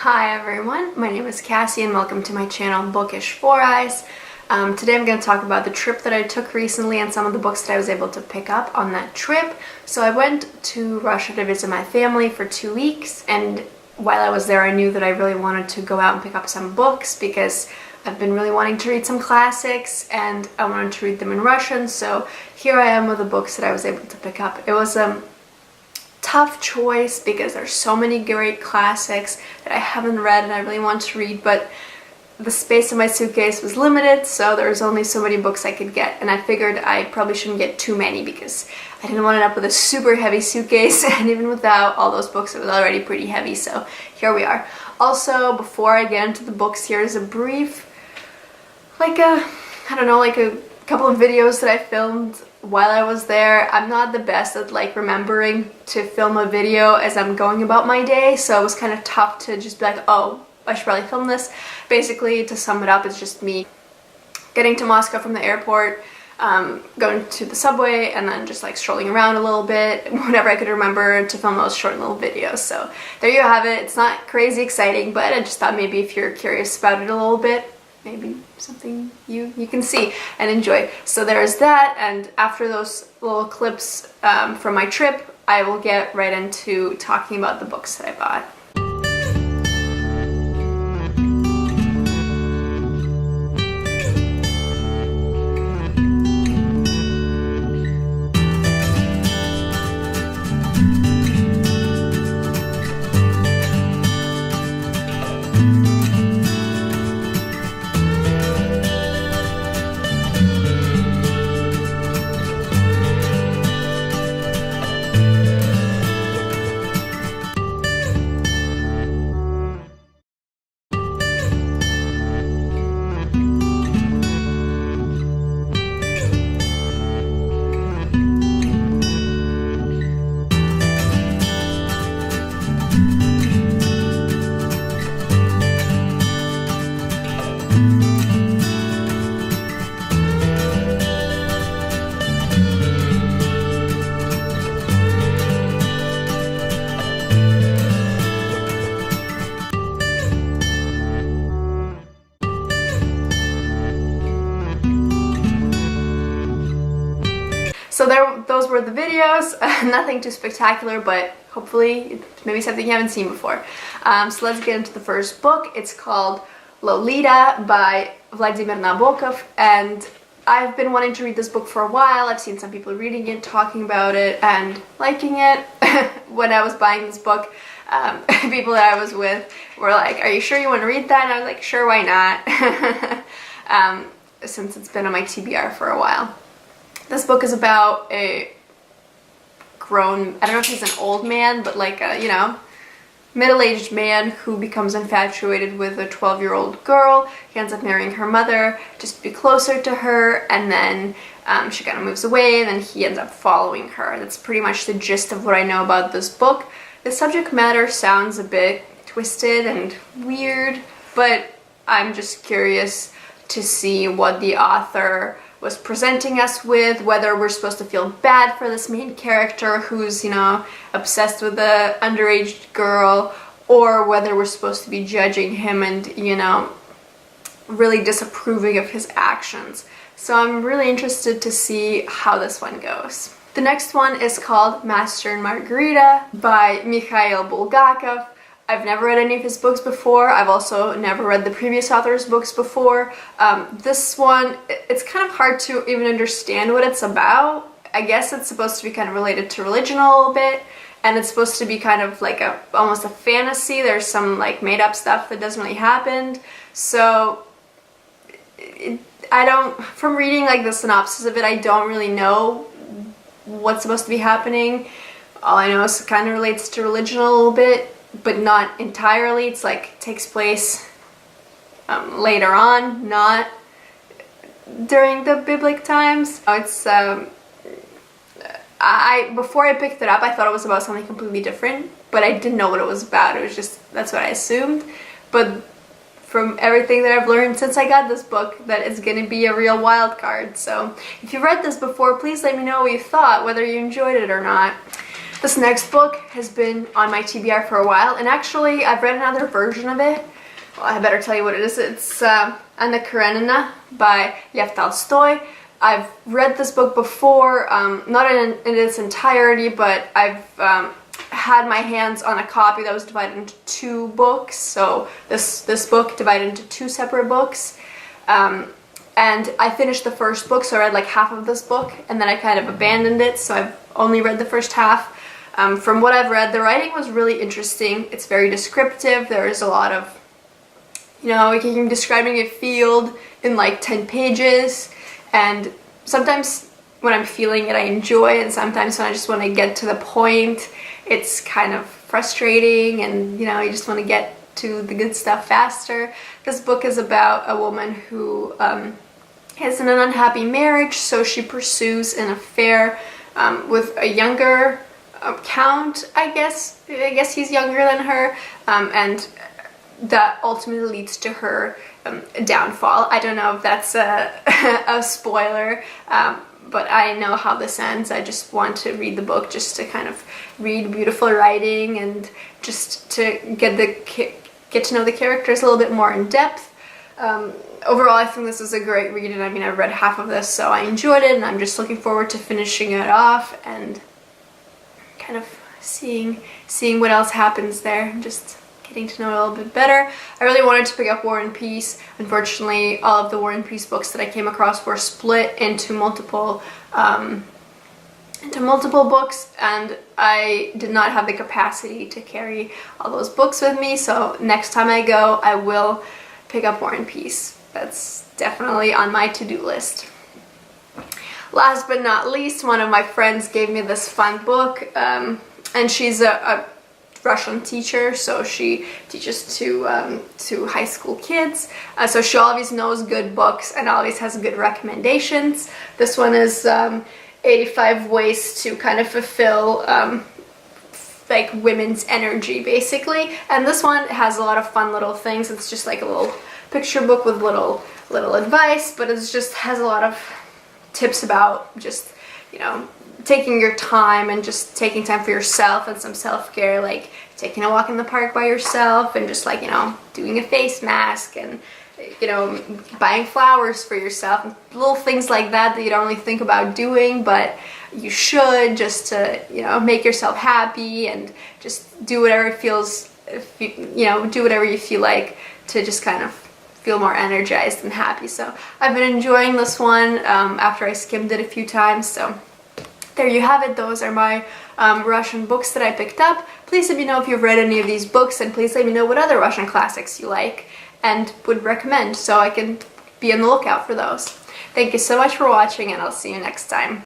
Hi everyone, my name is Cassie and welcome to my channel Bookish 4 Eyes. Today I'm going to talk about the trip that I took recently and some of the books that I was able to pick up on that trip. So I went to Russia to visit my family for 2 weeks, and while I was there I knew that I really wanted to go out and pick up some books because I've been really wanting to read some classics and I wanted to read them in Russian, so here I am with the books that I was able to pick up. It was a tough choice because there's so many great classics that I haven't read and I really want to read, but the space in my suitcase was limited, so there was only so many books I could get, and I figured I probably shouldn't get too many because I didn't want to end up with a super heavy suitcase, and even without all those books it was already pretty heavy, so here we are. Also, before I get into the books, here's a brief, like a couple of videos that I filmed while I was there. I'm not the best at remembering to film a video as I'm going about my day, so it was kind of tough to just be like, oh, I should probably film this. Basically, to sum it up, it's just me getting to Moscow from the airport, going to the subway, and then just strolling around a little bit, whenever I could remember to film those short little videos. So there you have it. It's not crazy exciting, but I just thought maybe if you're curious about it a little bit, maybe something you can see and enjoy. So there's that, and after those little clips from my trip, I will get right into talking about the books that I bought. So those were the videos. Nothing too spectacular, but hopefully maybe something you haven't seen before. So let's get into the first book. It's called Lolita by Vladimir Nabokov, and I've been wanting to read this book for a while. I've seen some people reading it, talking about it, and liking it. When I was buying this book, people that I was with were like, "Are you sure you want to read that?" And I was like, "Sure, why not?" Since it's been on my TBR for a while. This book is about a grown, I don't know if he's an old man, but middle-aged man who becomes infatuated with a 12-year-old girl. He ends up marrying her mother just to be closer to her, and then she kind of moves away, and then he ends up following her. That's pretty much the gist of what I know about this book. The subject matter sounds a bit twisted and weird, but I'm just curious to see what the author was presenting us with, whether we're supposed to feel bad for this main character who's, obsessed with the underage girl, or whether we're supposed to be judging him and, really disapproving of his actions. So I'm really interested to see how this one goes. The next one is called Master and Margarita by Mikhail Bulgakov. I've never read any of his books before. I've also never read the previous author's books before. This one, it's kind of hard to even understand what it's about. I guess it's supposed to be kind of related to religion a little bit, and it's supposed to be kind of like almost a fantasy. There's some made up stuff that doesn't really happen. So from reading the synopsis of it, I don't really know what's supposed to be happening. All I know is it kind of relates to religion a little bit, but not entirely. It's takes place later on, not during the biblical times. It's before I picked it up, I thought it was about something completely different, but I didn't know what it was about. It was just, that's what I assumed. But from everything that I've learned since I got this book, that it's gonna be a real wild card. So if you've read this before, please let me know what you thought, whether you enjoyed it or not. This next book has been on my TBR for a while, and actually I've read another version of it. Well, I better tell you what it is. It's Anna Karenina by Lev Tolstoy. I've read this book before, not in its entirety, but I've had my hands on a copy that was divided into two books. So this book divided into two separate books. And I finished the first book, so I read like half of this book, and then I kind of abandoned it, so I've only read the first half. From what I've read, the writing was really interesting. It's very descriptive. There is a lot of, you're describing a field in like 10 pages, and sometimes when I'm feeling it, I enjoy it, and sometimes when I just want to get to the point, it's kind of frustrating, and you just want to get to the good stuff faster. This book is about a woman who is in an unhappy marriage, so she pursues an affair with a younger count, I guess he's younger than her, and that ultimately leads to her downfall. I don't know if that's a spoiler, but I know how this ends. I just want to read the book just to kind of read beautiful writing and just to get to know the characters a little bit more in depth. Overall, I think this is a great read, and I mean, I've read half of this, so I enjoyed it, and I'm just looking forward to finishing it off and kind of seeing what else happens there, just getting to know it a little bit better. I really wanted to pick up War and Peace. Unfortunately, all of the War and Peace books that I came across were split into multiple books, and I did not have the capacity to carry all those books with me, so next time I go, I will pick up War and Peace. That's definitely on my to-do list. Last but not least, one of my friends gave me this fun book, and she's a Russian teacher, so she teaches to high school kids, so she always knows good books and always has good recommendations. This one is 85 ways to kind of fulfill like women's energy, basically, and this one has a lot of fun little things. It's just like a little picture book with little advice, but it just has a lot of tips about just taking your time and just taking time for yourself and some self-care, like taking a walk in the park by yourself and just like doing a face mask and buying flowers for yourself, and little things like that you don't really think about doing, but you should, just to make yourself happy and just do whatever it feels, do whatever you feel like to just kind of feel more energized and happy. So I've been enjoying this one after I skimmed it a few times. So there you have it. Those are my Russian books that I picked up. Please let me know if you've read any of these books, and please let me know what other Russian classics you like and would recommend, so I can be on the lookout for those. Thank you so much for watching, and I'll see you next time.